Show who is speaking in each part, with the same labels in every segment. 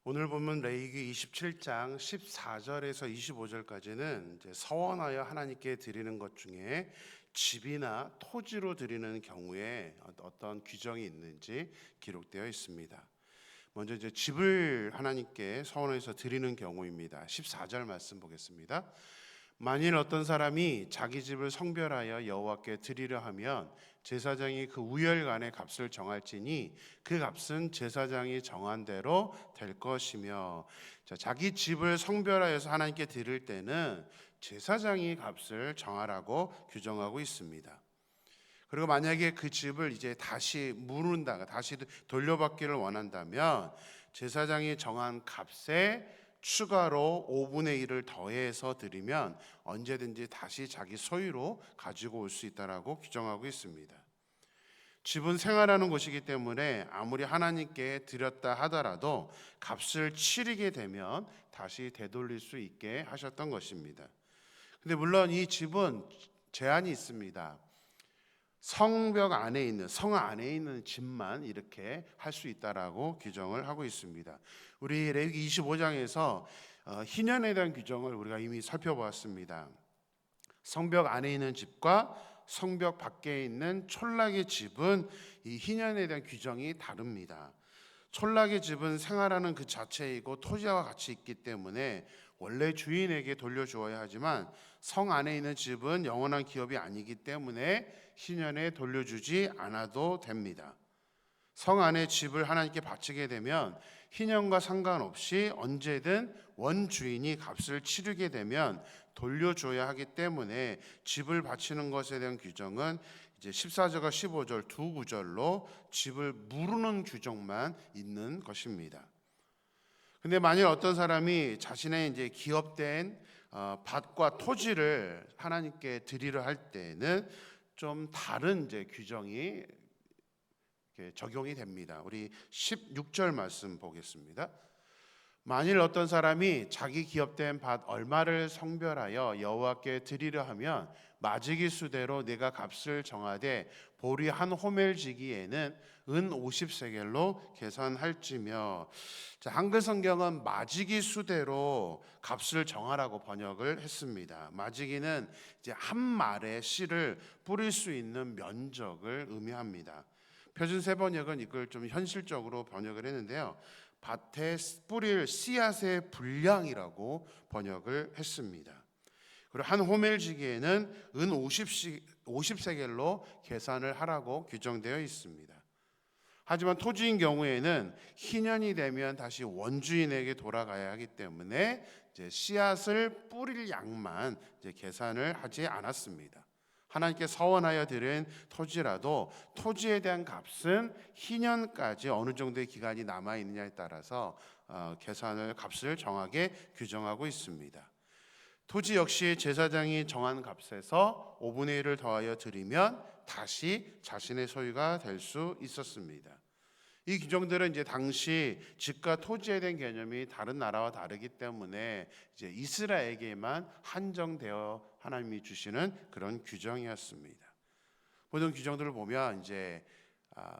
Speaker 1: 오늘 보면 레위기 27장 14절에서 25절까지는 이제 서원하여 하나님께 드리는 것 중에 집이나 토지로 드리는 경우에 어떤 규정이 있는지 기록되어 있습니다. 먼저 이제 집을 하나님께 서원해서 드리는 경우입니다. 14절 말씀 보겠습니다. 만일 어떤 사람이 자기 집을 성별하여 여호와께 드리려 하면 제사장이 그 우열간의 값을 정할지니 그 값은 제사장이 정한 대로 될 것이며, 자기 집을 성별하여서 하나님께 드릴 때는 제사장이 값을 정하라고 규정하고 있습니다. 그리고 만약에 그 집을 이제 다시 무른다, 다시 돌려받기를 원한다면 제사장이 정한 값에 추가로 5분의 1을 더해서 드리면 언제든지 다시 자기 소유로 가지고 올 수 있다라고 규정하고 있습니다. 집은 생활하는 곳이기 때문에 아무리 하나님께 드렸다 하더라도 값을 치르게 되면 다시 되돌릴 수 있게 하셨던 것입니다. 근데 물론 이 집은 제한이 있습니다. 성벽 안에 있는, 성 안에 있는 집만 이렇게 할 수 있다라고 규정을 하고 있습니다. 우리 레위기 25장에서 희년에 대한 규정을 우리가 이미 살펴보았습니다. 성벽 안에 있는 집과 성벽 밖에 있는 촌락의 집은 이 희년에 대한 규정이 다릅니다. 촌락의 집은 생활하는 그 자체이고 토지와 같이 있기 때문에 원래 주인에게 돌려주어야 하지만 성 안에 있는 집은 영원한 기업이 아니기 때문에 희년에 돌려주지 않아도 됩니다. 성 안에 집을 하나님께 바치게 되면 희년과 상관없이 언제든 원주인이 값을 치르게 되면 돌려줘야 하기 때문에 집을 바치는 것에 대한 규정은 이제 14절과 15절 두 구절로 집을 무르는 규정만 있는 것입니다. 근데 만일 어떤 사람이 자신의 이제 기업된 밭과 토지를 하나님께 드리려 할 때는 좀 다른 이제 규정이 적용이 됩니다. 우리 16절 말씀 보겠습니다. 만일 어떤 사람이 자기 기업된 밭 얼마를 성별하여 여호와께 드리려 하면 마지기 수대로 내가 값을 정하되 보리 한 호멜 지기에는 은 50세겔로 계산할지며. 한글 성경은 마지기 수대로 값을 정하라고 번역을 했습니다. 마지기는 이제 한 말의 씨를 뿌릴 수 있는 면적을 의미합니다. 표준 세번역은 이걸 좀 현실적으로 번역을 했는데요. 밭에 뿌릴 씨앗의 분량이라고 번역을 했습니다. 그리고 한 호멜지기에는 은 50세겔로 계산을 하라고 규정되어 있습니다. 하지만 토지인 경우에는 희년이 되면 다시 원주인에게 돌아가야 하기 때문에 이제 씨앗을 뿌릴 양만 이제 계산을 하지 않았습니다. 하나님께 서원하여 드린 토지라도 토지에 대한 값은 희년까지 어느 정도의 기간이 남아 있느냐에 따라서 값을 정하게 규정하고 있습니다. 토지 역시 제사장이 정한 값에서 5분의 1을 더하여 드리면 다시 자신의 소유가 될 수 있었습니다. 이 규정들은 이제 당시 집과 토지에 대한 개념이 다른 나라와 다르기 때문에 이제 이스라엘에게만 한정되어 하나님이 주시는 그런 규정이었습니다. 모든 규정들을 보면 이제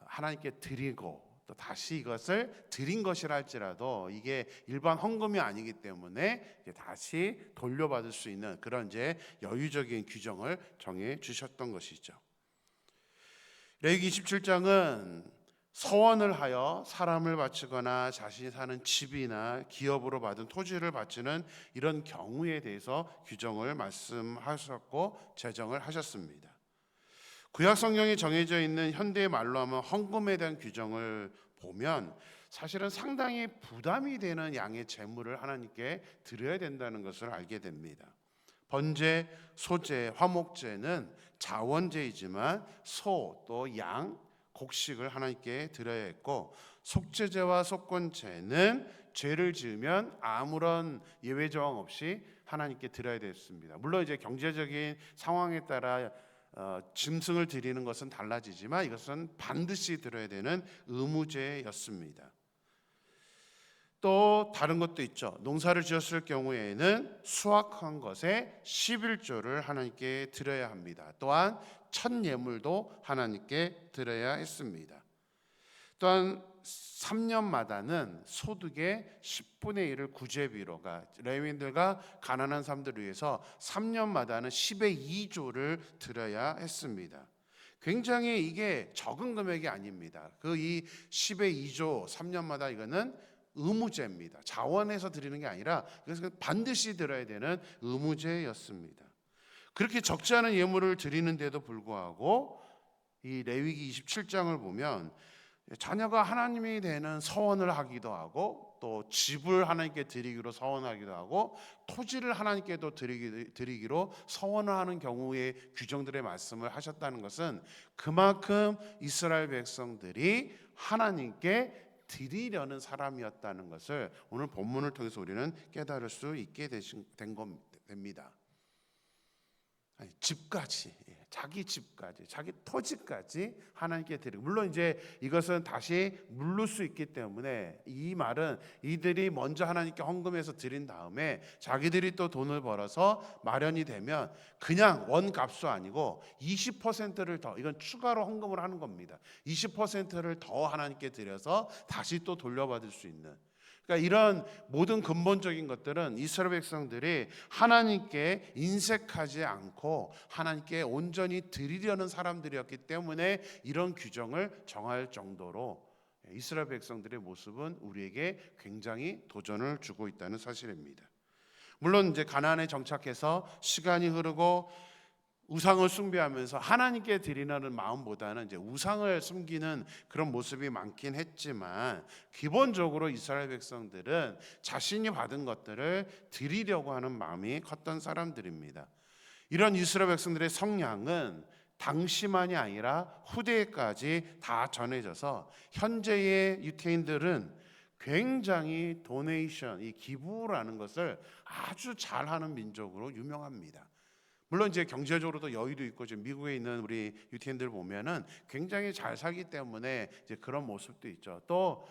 Speaker 1: 하나님께 드리고 또 다시 이것을 드린 것이라 할지라도 이게 일반 헌금이 아니기 때문에 다시 돌려받을 수 있는 그런 이제 여유적인 규정을 정해 주셨던 것이죠. 레위기 27장은 서원을 하여 사람을 바치거나 자신이 사는 집이나 기업으로 받은 토지를 바치는 이런 경우에 대해서 규정을 말씀하셨고 제정을 하셨습니다. 구약 성경에 정해져 있는 현대의 말로 하면 헌금에 대한 규정을 보면 사실은 상당히 부담이 되는 양의 재물을 하나님께 드려야 된다는 것을 알게 됩니다. 번제, 소제, 화목제는 자원제이지만 소 또 양, 곡식을 하나님께 드려야 했고, 속죄제와 속건제는 죄를 지으면 아무런 예외 조항 없이 하나님께 드려야 됐습니다. 물론 이제 경제적인 상황에 따라 짐승을 드리는 것은 달라지지만 이것은 반드시 드려야 되는 의무제였습니다. 또 다른 것도 있죠. 농사를 지었을 경우에는 수확한 것에 11조를 하나님께 드려야 합니다. 또한 첫 예물도 하나님께 드려야 했습니다. 또한 3년마다는 소득의 10분의 1을 구제비로, 그러니까 레위인들과 가난한 사람들을 위해서 3년마다는 10의 2조를 드려야 했습니다. 굉장히 이게 적은 금액이 아닙니다. 그 이 10의 2조 3년마다 이거는 의무제입니다. 자원해서 드리는 게 아니라 그래서 반드시 들어야 되는 의무제였습니다. 그렇게 적지 않은 예물을 드리는데도 불구하고 이 레위기 27장을 보면 자녀가 하나님이 되는 서원을 하기도 하고 또 집을 하나님께 드리기로 서원하기도 하고 토지를 하나님께도 드리기로 서원을 하는 경우의 규정들의 말씀을 하셨다는 것은 그만큼 이스라엘 백성들이 하나님께 드리려는 사람이었다는 것을 오늘 본문을 통해서 우리는 깨달을 수 있게 됩니다. 집까지, 자기 집까지, 자기 토지까지 하나님께 드리고, 물론 이제 이것은 다시 물를 수 있기 때문에 이 말은 이들이 먼저 하나님께 헌금해서 드린 다음에 자기들이 또 돈을 벌어서 마련이 되면 그냥 원값도 아니고 20%를 더, 이건 추가로 헌금을 하는 겁니다. 20%를 더 하나님께 드려서 다시 또 돌려받을 수 있는, 그러니까 이런 모든 근본적인 것들은 이스라엘 백성들이 하나님께 인색하지 않고 하나님께 온전히 드리려는 사람들이었기 때문에 이런 규정을 정할 정도로 이스라엘 백성들의 모습은 우리에게 굉장히 도전을 주고 있다는 사실입니다. 물론 이제 가나안에 정착해서 시간이 흐르고 우상을 숭배하면서 하나님께 드리는 마음보다는 이제 우상을 숨기는 그런 모습이 많긴 했지만 기본적으로 이스라엘 백성들은 자신이 받은 것들을 드리려고 하는 마음이 컸던 사람들입니다. 이런 이스라엘 백성들의 성향은 당시만이 아니라 후대까지 다 전해져서 현재의 유태인들은 굉장히 도네이션, 이 기부라는 것을 아주 잘하는 민족으로 유명합니다. 물론 이제 경제적으로도 여유도 있고 지금 미국에 있는 우리 유태인들 보면은 굉장히 잘 살기 때문에 이제 그런 모습도 있죠. 또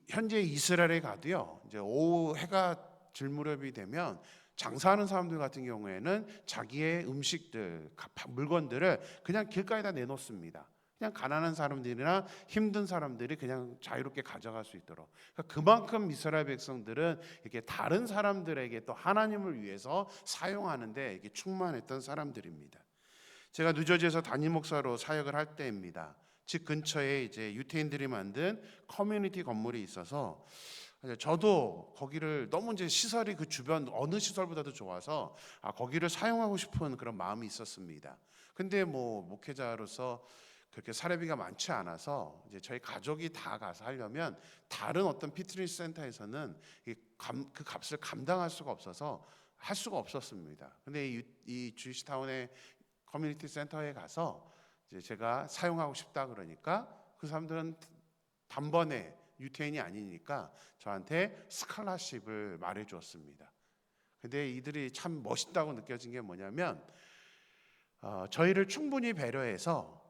Speaker 1: 현재 이스라엘에 가도요, 이제 오후 해가 질 무렵이 되면 장사하는 사람들 같은 경우에는 자기의 음식들, 물건들을 그냥 길가에다 내놓습니다. 그냥 가난한 사람들이나 힘든 사람들이 그냥 자유롭게 가져갈 수 있도록. 그러니까 그만큼 이스라엘 백성들은 이렇게 다른 사람들에게 또 하나님을 위해서 사용하는데 이게 충만했던 사람들입니다. 제가 뉴저지에서 담임 목사로 사역을 할 때입니다. 집 근처에 이제 유태인들이 만든 커뮤니티 건물이 있어서 저도 거기를 너무 이제 시설이 그 주변 어느 시설보다도 좋아서 거기를 사용하고 싶은 그런 마음이 있었습니다. 근데 뭐 목회자로서 그렇게 사례비가 많지 않아서 이제 저희 가족이 다 가서 하려면 다른 어떤 피트니스 센터에서는 그 값을 감당할 수가 없어서 할 수가 없었습니다. 근데 이 주이시타운의 커뮤니티 센터에 가서 이제 제가 사용하고 싶다 그러니까 그 사람들은 단번에 유태인이 아니니까 저한테 스칼라십을 말해 주었습니다. 근데 이들이 참 멋있다고 느껴진 게 뭐냐면 저희를 충분히 배려해서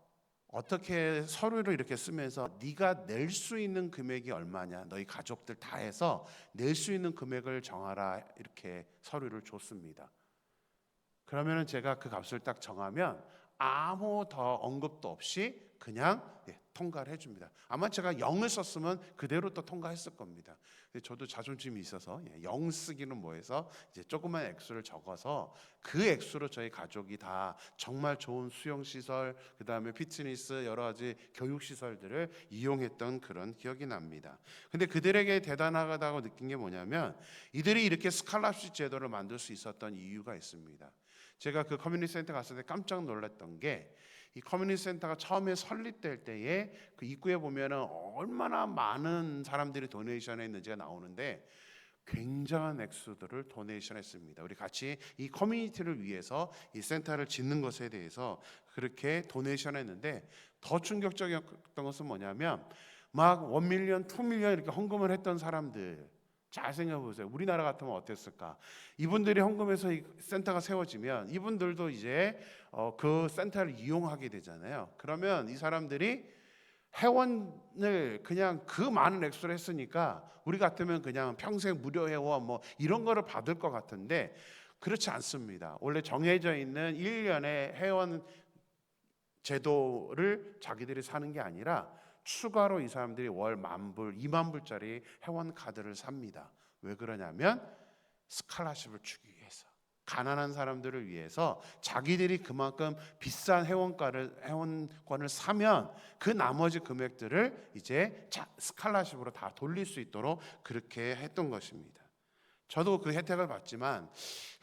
Speaker 1: 어떻게 서류를 이렇게 쓰면서 네가 낼 수 있는 금액이 얼마냐, 너희 가족들 다 해서 낼 수 있는 금액을 정하라, 이렇게 서류를 줬습니다. 그러면은 제가 그 값을 딱 정하면 아무 더 언급도 없이 그냥 통과를 해줍니다. 아마 제가 0을 썼으면 그대로 또 통과했을 겁니다. 근데 저도 자존심이 있어서 0 쓰기는 뭐해서 이제 조그만 액수를 적어서 그 액수로 저희 가족이 다 정말 좋은 수영시설, 그 다음에 피트니스, 여러 가지 교육시설들을 이용했던 그런 기억이 납니다. 근데 그들에게 대단하다고 느낀 게 뭐냐면 이들이 이렇게 스칼라십 제도를 만들 수 있었던 이유가 있습니다. 제가 그 커뮤니티 센터 갔을 때 깜짝 놀랐던 게 이 커뮤니티 센터가 처음에 설립될 때에 그 입구에 보면은 얼마나 많은 사람들이 도네이션을 했는지가 나오는데 굉장한 액수들을 도네이션했습니다. 우리 같이 이 커뮤니티를 위해서 이 센터를 짓는 것에 대해서 그렇게 도네이션했는데 더 충격적이었던 것은 뭐냐면 막 1밀리언, 2밀리언 이렇게 헌금을 했던 사람들, 잘 생각해 보세요. 우리나라 같으면 어땠을까? 이분들이 헌금해서 이 센터가 세워지면 이분들도 이제 그 센터를 이용하게 되잖아요. 그러면 이 사람들이 회원을 그냥 그 많은 액수를 했으니까 우리 같으면 그냥 평생 무료 회원 뭐 이런 거를 받을 것 같은데 그렇지 않습니다. 원래 정해져 있는 1년의 회원 제도를 자기들이 사는 게 아니라 추가로 이 사람들이 월 10,000불, 20,000불짜리 회원 카드를 삽니다. 왜 그러냐면 스칼라십을 주기 위해서, 가난한 사람들을 위해서 자기들이 그만큼 비싼 회원권을 사면 그 나머지 금액들을 이제 스칼라십으로 다 돌릴 수 있도록 그렇게 했던 것입니다. 저도 그 혜택을 받지만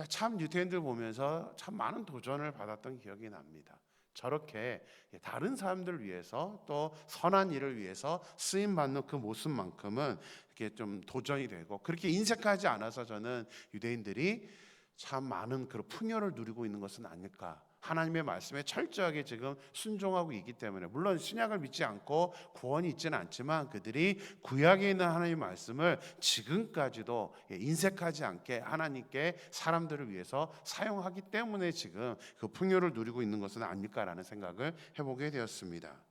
Speaker 1: 참 유태인들 보면서 참 많은 도전을 받았던 기억이 납니다. 저렇게 다른 사람들을 위해서 또 선한 일을 위해서 쓰임 받는 그 모습만큼은 이렇게 좀 도전이 되고, 그렇게 인색하지 않아서 저는 유대인들이 참 많은 그런 풍요를 누리고 있는 것은 아닐까. 하나님의 말씀에 철저하게 지금 순종하고 있기 때문에, 물론 신약을 믿지 않고 구원이 있지는 않지만 그들이 구약에 있는 하나님의 말씀을 지금까지도 인색하지 않게 하나님께 사람들을 위해서 사용하기 때문에 지금 그 풍요를 누리고 있는 것은 아닐까라는 생각을 해보게 되었습니다.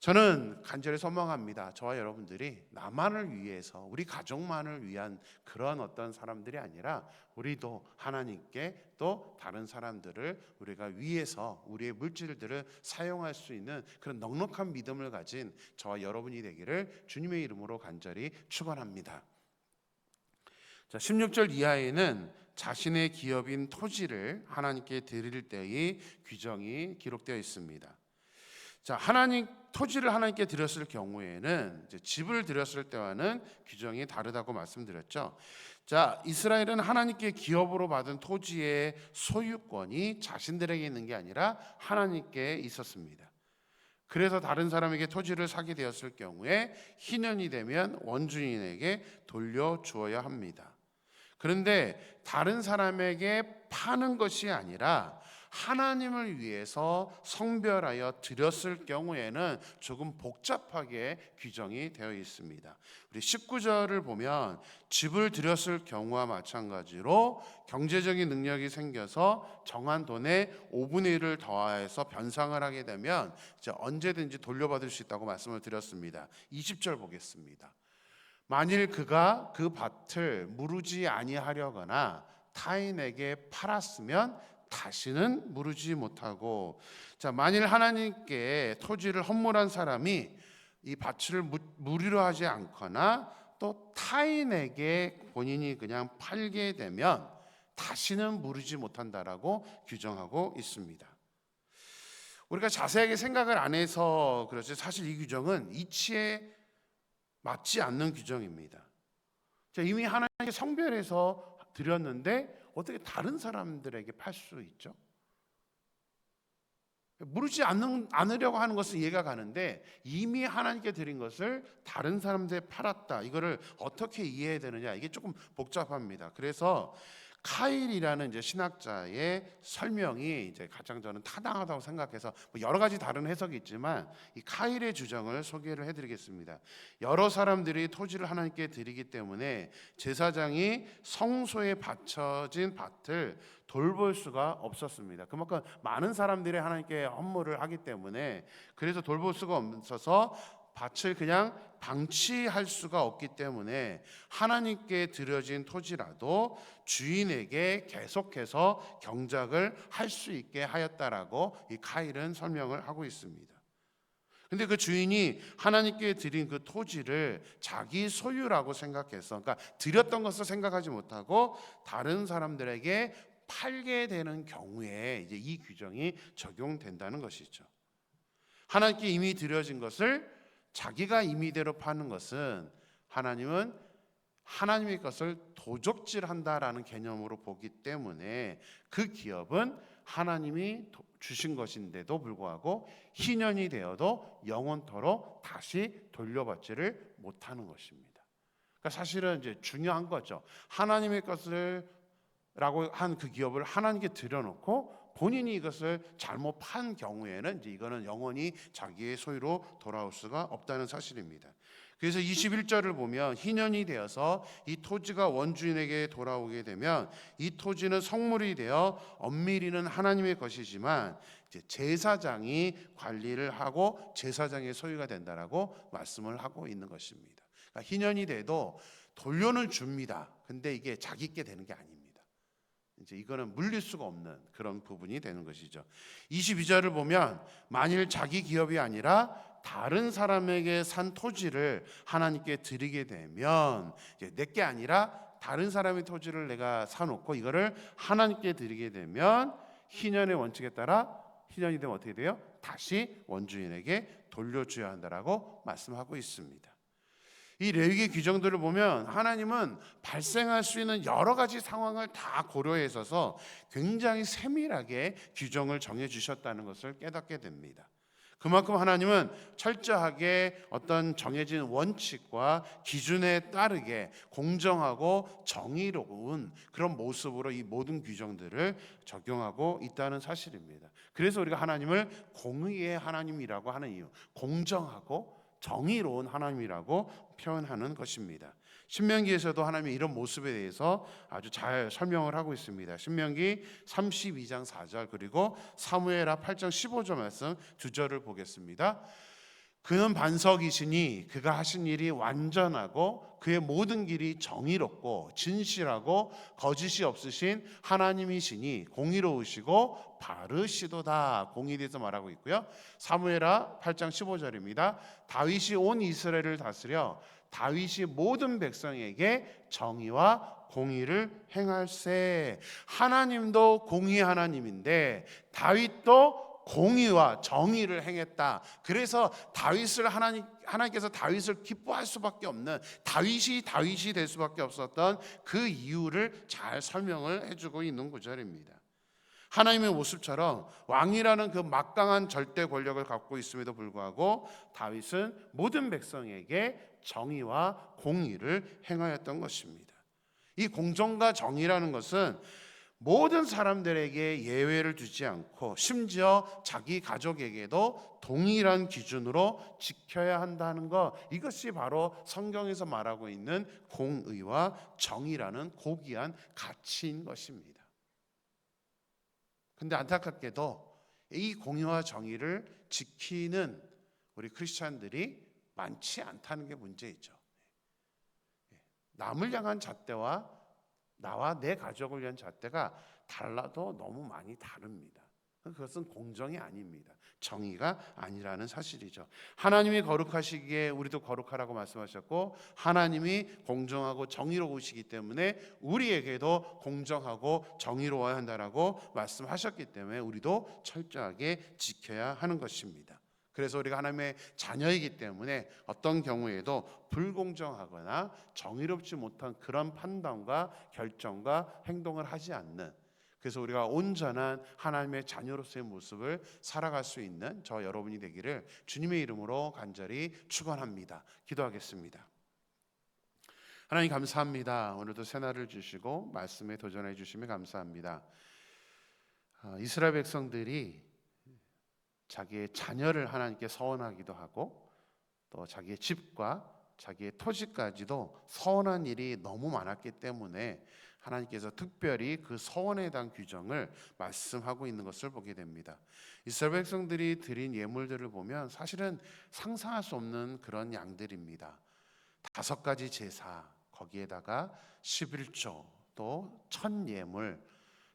Speaker 1: 저는 간절히 소망합니다. 저와 여러분들이 나만을 위해서, 우리 가족만을 위한 그런 어떤 사람들이 아니라 우리도 하나님께 또 다른 사람들을 우리가 위해서 우리의 물질들을 사용할 수 있는 그런 넉넉한 믿음을 가진 저와 여러분이 되기를 주님의 이름으로 간절히 축원합니다. 자, 16절 이하에는 자신의 기업인 토지를 하나님께 드릴 때의 규정이 기록되어 있습니다. 자, 토지를 하나님께 드렸을 경우에는 이제 집을 드렸을 때와는 규정이 다르다고 말씀드렸죠. 자, 이스라엘은 하나님께 기업으로 받은 토지의 소유권이 자신들에게 있는 게 아니라 하나님께 있었습니다. 그래서 다른 사람에게 토지를 사게 되었을 경우에 희년이 되면 원주인에게 돌려주어야 합니다. 그런데 다른 사람에게 파는 것이 아니라 하나님을 위해서 성별하여 드렸을 경우에는 조금 복잡하게 규정이 되어 있습니다. 우리 19절을 보면 집을 드렸을 경우와 마찬가지로 경제적인 능력이 생겨서 정한 돈의 5분의 1을 더하여서 변상을 하게 되면 이제 언제든지 돌려받을 수 있다고 말씀을 드렸습니다. 20절 보겠습니다. 만일 그가 그 밭을 무르지 아니하려거나 타인에게 팔았으면 다시는 무르지 못하고, 자, 만일 하나님께 토지를 헌물한 사람이 이 밭을 무리로 하지 않거나 또 타인에게 본인이 그냥 팔게 되면 다시는 무르지 못한다라고 규정하고 있습니다. 우리가 자세하게 생각을 안 해서 그렇지 사실 이 규정은 이치에 맞지 않는 규정입니다. 자, 이미 하나님께 성별해서 드렸는데 어떻게 다른 사람들에게 팔 수 있죠? 무르지 않으려고 하는 것은 이해가 가는데 이미 하나님께 드린 것을 다른 사람들에 팔았다, 이거를 어떻게 이해해야 되느냐, 이게 조금 복잡합니다. 그래서 카일이라는 이제 신학자의 설명이 이제 가장 저는 타당하다고 생각해서 뭐 여러 가지 다른 해석이 있지만 이 카일의 주장을 소개를 해드리겠습니다. 여러 사람들이 토지를 하나님께 드리기 때문에 제사장이 성소에 바쳐진 밭을 돌볼 수가 없었습니다. 그만큼 많은 사람들이 하나님께 헌물을 하기 때문에, 그래서 돌볼 수가 없어서 밭을 그냥 방치할 수가 없기 때문에 하나님께 드려진 토지라도 주인에게 계속해서 경작을 할 수 있게 하였다라고 이 카일은 설명을 하고 있습니다. 근데 그 주인이 하나님께 드린 그 토지를 자기 소유라고 생각해서, 그러니까 드렸던 것을 생각하지 못하고 다른 사람들에게 팔게 되는 경우에 이제 이 규정이 적용된다는 것이죠. 하나님께 이미 드려진 것을 자기가 임의대로 파는 것은 하나님은 하나님의 것을 도적질한다라는 개념으로 보기 때문에 그 기업은 하나님이 주신 것인데도 불구하고 희년이 되어도 영원토록 다시 돌려받지를 못하는 것입니다. 그러니까 사실은 이제 중요한 거죠. 하나님의 것을 라고 한 그 기업을 하나님께 드려놓고 본인이 이것을 잘못 판 경우에는 이제 이거는 영원히 자기의 소유로 돌아올 수가 없다는 사실입니다. 그래서 21절을 보면 희년이 되어서 이 토지가 원주인에게 돌아오게 되면 이 토지는 성물이 되어 엄밀히는 하나님의 것이지만 이제 제사장이 관리를 하고 제사장의 소유가 된다라고 말씀을 하고 있는 것입니다. 그러니까 희년이 돼도 돌려는 줍니다. 근데 이게 자기께 되는 게 아닙니다. 이제 이거는 물릴 수가 없는 그런 부분이 되는 것이죠. 22절을 보면 만일 자기 기업이 아니라 다른 사람에게 산 토지를 하나님께 드리게 되면 내게 아니라 다른 사람의 토지를 내가 사놓고 이거를 하나님께 드리게 되면 희년의 원칙에 따라 희년이 되면 어떻게 돼요? 다시 원주인에게 돌려줘야 한다라고 말씀하고 있습니다. 이 레위기 규정들을 보면 하나님은 발생할 수 있는 여러 가지 상황을 다 고려해 있어서 굉장히 세밀하게 규정을 정해 주셨다는 것을 깨닫게 됩니다. 그만큼 하나님은 철저하게 어떤 정해진 원칙과 기준에 따르게 공정하고 정의로운 그런 모습으로 이 모든 규정들을 적용하고 있다는 사실입니다. 그래서 우리가 하나님을 공의의 하나님이라고 하는 이유, 공정하고 정의로운 하나님이라고 표현하는 것입니다. 신명기에서도 하나님의 이런 모습에 대해서 아주 잘 설명을 하고 있습니다. 신명기 32장 4절 그리고 사무엘하 8장 15절 말씀 두 절을 보겠습니다. 그는 반석이시니 그가 하신 일이 완전하고 그의 모든 길이 정의롭고 진실하고 거짓이 없으신 하나님이시니 공의로우시고 바르시도다. 공의에 대해서 말하고 있고요. 사무엘하 8장 15절입니다. 다윗이 온 이스라엘을 다스려 다윗이 모든 백성에게 정의와 공의를 행할세. 하나님도 공의 하나님인데 다윗도 공의와 정의를 행했다. 그래서 다윗을 하나님께서 다윗을 기뻐할 수밖에 없는 다윗이 될 수밖에 없었던 그 이유를 잘 설명을 해주고 있는 구절입니다. 하나님의 모습처럼 왕이라는 그 막강한 절대 권력을 갖고 있음에도 불구하고 다윗은 모든 백성에게 정의와 공의를 행하였던 것입니다. 이 공정과 정의라는 것은 모든 사람들에게 예외를 두지 않고 심지어 자기 가족에게도 동일한 기준으로 지켜야 한다는 것, 이것이 바로 성경에서 말하고 있는 공의와 정의라는 고귀한 가치인 것입니다. 근데 안타깝게도 이 공의와 정의를 지키는 우리 크리스찬들이 많지 않다는 게 문제이죠. 남을 향한 잣대와 나와 내 가족을 위한 잣대가 달라도 너무 많이 다릅니다. 그것은 공정이 아닙니다. 정의가 아니라는 사실이죠. 하나님이 거룩하시기에 우리도 거룩하라고 말씀하셨고 하나님이 공정하고 정의로우시기 때문에 우리에게도 공정하고 정의로워야 한다라고 말씀하셨기 때문에 우리도 철저하게 지켜야 하는 것입니다. 그래서 우리가 하나님의 자녀이기 때문에 어떤 경우에도 불공정하거나 정의롭지 못한 그런 판단과 결정과 행동을 하지 않는, 그래서 우리가 온전한 하나님의 자녀로서의 모습을 살아갈 수 있는 저 여러분이 되기를 주님의 이름으로 간절히 축원합니다. 기도하겠습니다. 하나님 감사합니다. 오늘도 새날을 주시고 말씀에 도전해 주시며 감사합니다. 이스라엘 백성들이 자기의 자녀를 하나님께 서원하기도 하고 또 자기의 집과 자기의 토지까지도 서원한 일이 너무 많았기 때문에 하나님께서 특별히 그 서원에 대한 규정을 말씀하고 있는 것을 보게 됩니다. 이스라엘 백성들이 드린 예물들을 보면 사실은 상상할 수 없는 그런 양들입니다. 5가지 제사, 거기에다가 11조, 또 천 예물,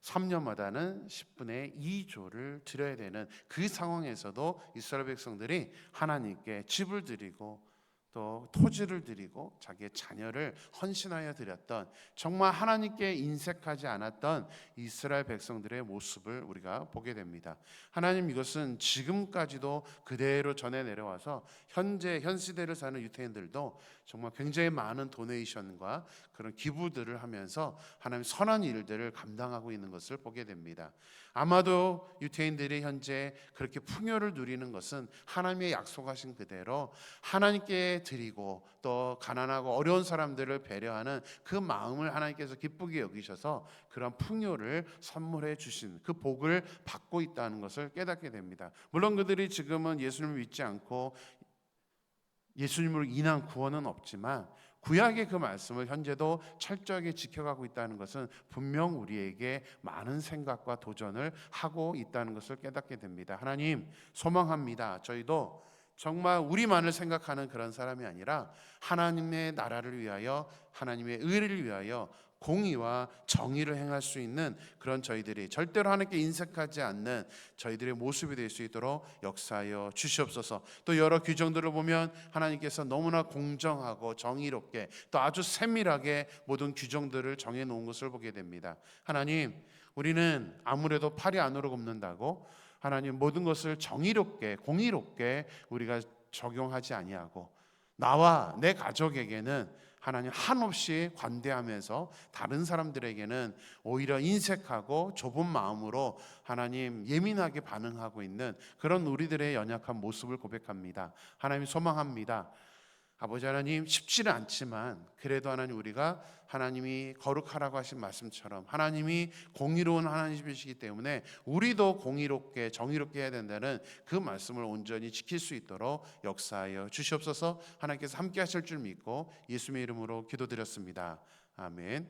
Speaker 1: 3년마다는 10분의 2조를 드려야 되는 그 상황에서도 이스라엘 백성들이 하나님께 집을 드리고 또 토지를 드리고 자기의 자녀를 헌신하여 드렸던, 정말 하나님께 인색하지 않았던 이스라엘 백성들의 모습을 우리가 보게 됩니다. 하나님, 이것은 지금까지도 그대로 전해 내려와서 현 시대를 사는 유대인들도 정말 굉장히 많은 도네이션과 그런 기부들을 하면서 하나님 선한 일들을 감당하고 있는 것을 보게 됩니다. 아마도 유대인들이 현재 그렇게 풍요를 누리는 것은 하나님의 약속하신 그대로 하나님께 드리고 또 가난하고 어려운 사람들을 배려하는 그 마음을 하나님께서 기쁘게 여기셔서 그런 풍요를 선물해 주신 그 복을 받고 있다는 것을 깨닫게 됩니다. 물론 그들이 지금은 예수님을 믿지 않고 예수님으로 인한 구원은 없지만 구약의 그 말씀을 현재도 철저하게 지켜가고 있다는 것은 분명 우리에게 많은 생각과 도전을 하고 있다는 것을 깨닫게 됩니다. 하나님, 소망합니다. 저희도 정말 우리만을 생각하는 그런 사람이 아니라 하나님의 나라를 위하여, 하나님의 의를 위하여 공의와 정의를 행할 수 있는 그런 저희들이 절대로 하나님께 인색하지 않는 저희들의 모습이 될 수 있도록 역사하여 주시옵소서. 또 여러 규정들을 보면 하나님께서 너무나 공정하고 정의롭게 또 아주 세밀하게 모든 규정들을 정해 놓은 것을 보게 됩니다. 하나님, 우리는 아무래도 팔이 안으로 굽는다고 하나님 모든 것을 정의롭게 공의롭게 우리가 적용하지 아니하고 나와 내 가족에게는 하나님 한없이 관대하면서 다른 사람들에게는 오히려 인색하고 좁은 마음으로 하나님 예민하게 반응하고 있는 그런 우리들의 연약한 모습을 고백합니다. 하나님 소망합니다. 아버지 하나님, 쉽지는 않지만 그래도 하나님, 우리가 하나님이 거룩하라고 하신 말씀처럼 하나님이 공의로운 하나님이시기 때문에 우리도 공의롭게 정의롭게 해야 된다는 그 말씀을 온전히 지킬 수 있도록 역사하여 주시옵소서. 하나님께서 함께 하실 줄 믿고 예수님의 이름으로 기도드렸습니다. 아멘.